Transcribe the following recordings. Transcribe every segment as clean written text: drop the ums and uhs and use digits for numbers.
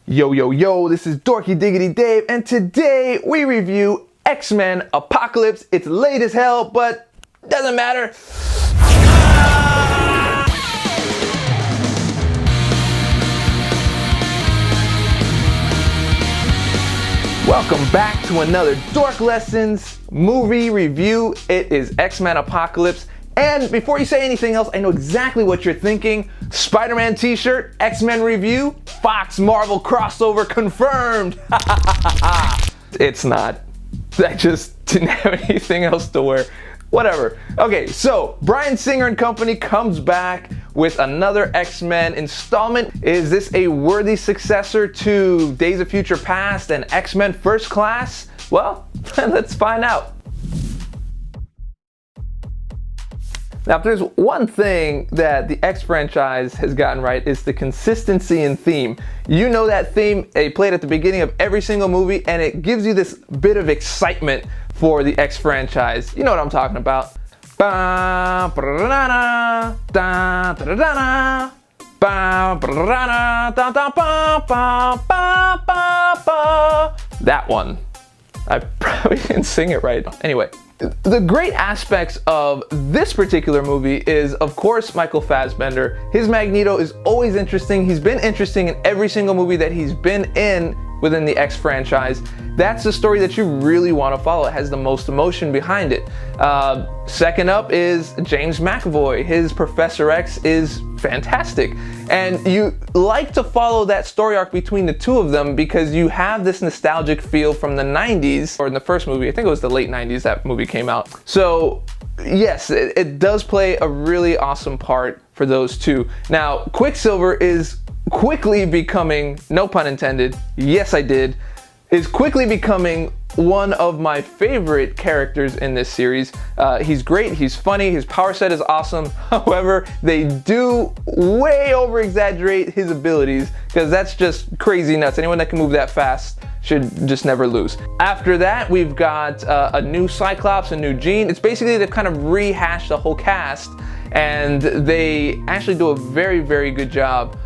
Yo, yo, yo, this is Dorky Diggity Dave, and today we review X-Men Apocalypse. It's late as hell, but doesn't matter. Welcome back to another Dork Lessons movie review. It is X-Men Apocalypse. And before you say anything else, I know exactly what you're thinking. Spider-Man t-shirt, X-Men review, Fox Marvel crossover confirmed. It's not. I just didn't have anything else to wear. Whatever. Okay, so Bryan Singer and company comes back with another X-Men installment. Is this a worthy successor to Days of Future Past and X-Men First Class? Well, let's find out. Now, if there's one thing that the X franchise has gotten right, it's the consistency in theme. You know that theme, they play it at the beginning of every single movie, and it gives you this bit of excitement for the X franchise. You know what I'm talking about. That one. I probably didn't sing it right. Anyway. The great aspects of this particular movie is, of course, Michael Fassbender. His Magneto is always interesting. He's been interesting in every single movie that he's been in within the X franchise. That's the story that you really want to follow. It has the most emotion behind it. Second up is James Mcavoy. His Professor X is fantastic. And you like to follow that story arc between the two of them because you have this nostalgic feel from the 90s, or in the first movie, I think it was the late 90s that movie came out. So yes, it does play a really awesome part for those two. Now, Quicksilver is quickly becoming, no pun intended, yes I did, is quickly becoming one of my favorite characters in this series. He's great, he's funny, his power set is awesome. However, they do way over exaggerate his abilities because that's just crazy nuts. Anyone that can move that fast should just never lose. After that, we've got a new Cyclops, a new Jean. It's basically to kind of rehash the whole cast, and they actually do a very, very good job.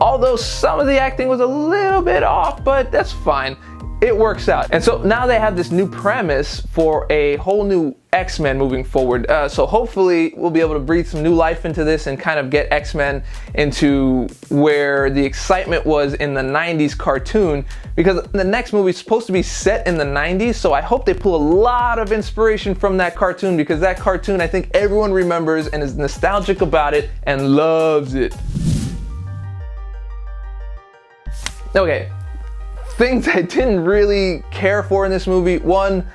Although some of the acting was a little bit off, but that's fine. It works out. And so now they have this new premise for a whole new X-Men moving forward. So hopefully we'll be able to breathe some new life into this and kind of get X-Men into where the excitement was in the 90s cartoon, because the next movie is supposed to be set in the 90s. So I hope they pull a lot of inspiration from that cartoon, because that cartoon I think everyone remembers and is nostalgic about it and loves it. Okay, things I didn't really care for in this movie. One,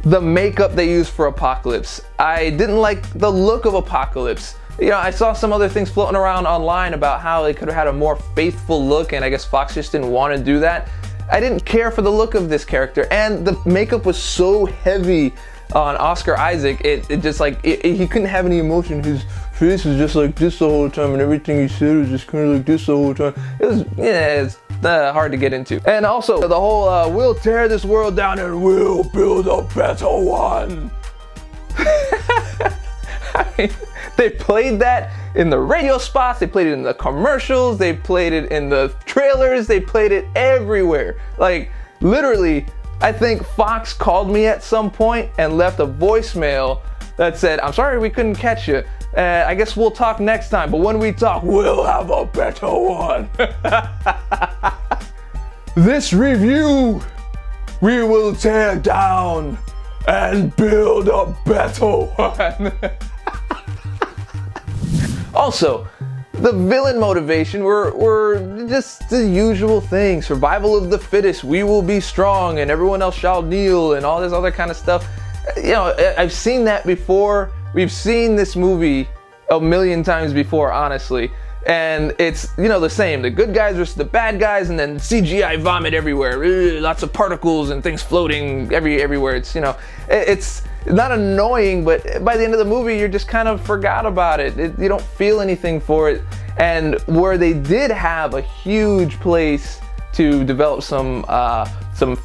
the makeup they used for Apocalypse. I didn't like the look of Apocalypse. You know, I saw some other things floating around online about how they could have had a more faithful look, and I guess Fox just didn't want to do that. I didn't care for the look of this character, and the makeup was so heavy on Oscar Isaac. It just like, he couldn't have any emotion. His face was just like this the whole time, and everything he said was just kind of like this the whole time. It was, yeah, it's hard to get into. And also the whole we'll tear this world down and we'll build a better one. I mean, they played that in the radio spots, they played it in the commercials, they played it in the trailers, they played it everywhere. Like, literally, I think Fox called me at some point and left a voicemail that said, "I'm sorry we couldn't catch you. I guess we'll talk next time, but when we talk, we'll have a better one." This review, we will tear down and build a better one. Also, the villain motivation were just the usual thing. Survival of the fittest, we will be strong, and everyone else shall kneel, and all this other kind of stuff. You know, I've seen that before. We've seen this movie a million times before, honestly. And it's, you know, the same. The good guys versus the bad guys, and then CGI vomit everywhere. Lots of particles and things floating everywhere. It's, you know, it's not annoying, but by the end of the movie, you're just kind of forgot about it. You don't feel anything for it. And where they did have a huge place to develop some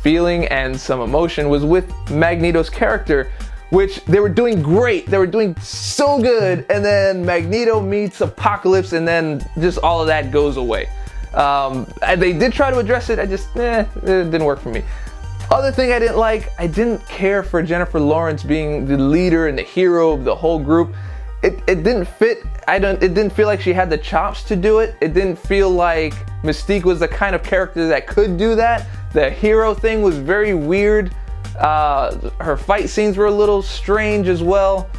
feeling and some emotion was with Magneto's character, which they were doing great. They were doing so good, and then Magneto meets Apocalypse, and then just all of that goes away. They did try to address it, it didn't work for me. Other thing I didn't like, I didn't care for Jennifer Lawrence being the leader and the hero of the whole group. It didn't fit. It didn't feel like she had the chops to do it. It didn't feel like Mystique was the kind of character that could do that. The hero thing was very weird. Her fight scenes were a little strange as well.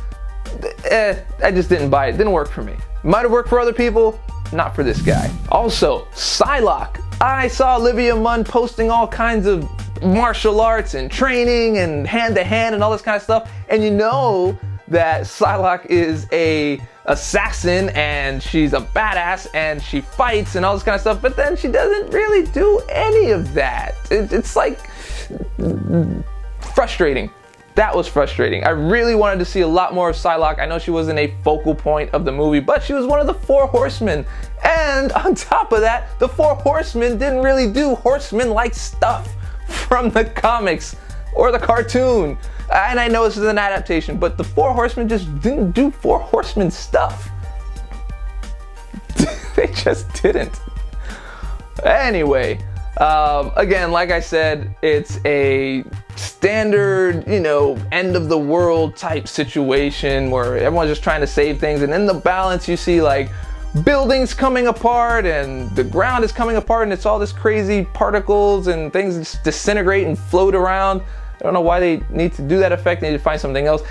I just didn't buy it. Didn't work for me. Might have worked for other people, not for this guy. Also, Psylocke. I saw Olivia Munn posting all kinds of martial arts and training and hand-to-hand and all this kind of stuff. And you know that Psylocke is a assassin and she's a badass and she fights and all this kind of stuff, but then she doesn't really do any of that. It's like frustrating. That was frustrating. I really wanted to see a lot more of Psylocke. I know she wasn't a focal point of the movie, but she was one of the 4 horsemen. And on top of that, the 4 horsemen didn't really do horseman-like stuff from the comics or the cartoon. And I know this is an adaptation, but the 4 horsemen just didn't do 4 horsemen stuff. They just didn't. Anyway, again, like I said, it's a standard, end of the world type situation where everyone's just trying to save things, and in the balance you see like buildings coming apart and the ground is coming apart and it's all this crazy particles and things just disintegrate and float around. I don't know why they need to do that effect. They need to find something else.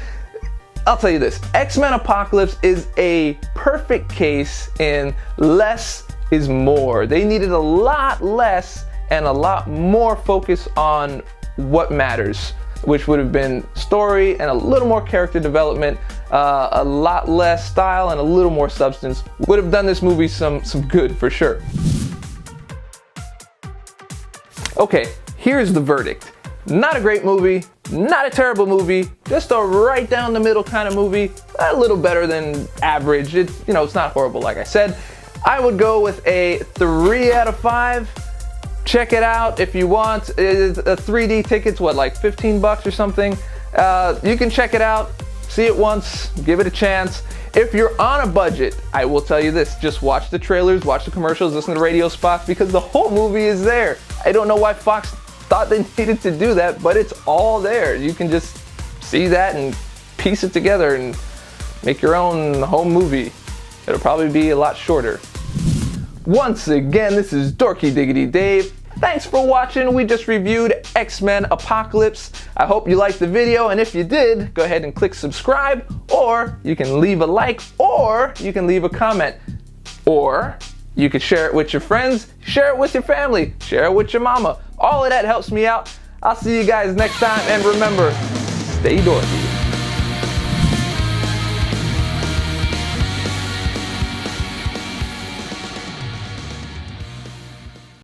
I'll tell you this, X-Men Apocalypse is a perfect case in less is more. They needed a lot less and a lot more focus on what matters, which would have been story and a little more character development, a lot less style and a little more substance. Would have done this movie some good for sure. Okay, here's the verdict. Not a great movie, not a terrible movie, just a right down the middle kind of movie, a little better than average. It's not horrible like I said. I would go with a 3 out of 5. Check it out if you want. It's a 3D ticket's what, like $15 or something? You can check it out, see it once, give it a chance. If you're on a budget, I will tell you this, just watch the trailers, watch the commercials, listen to radio spots, because the whole movie is there. I don't know why Fox thought they needed to do that, but it's all there. You can just see that and piece it together and make your own home movie. It'll probably be a lot shorter. Once again, this is Dorky Diggity Dave. Thanks for watching. We just reviewed X-Men Apocalypse. I hope you liked the video, and if you did, go ahead and click subscribe, or you can leave a like, or you can leave a comment, or you can share it with your friends, share it with your family, share it with your mama. All of that helps me out. I'll see you guys next time, and remember, stay dorky.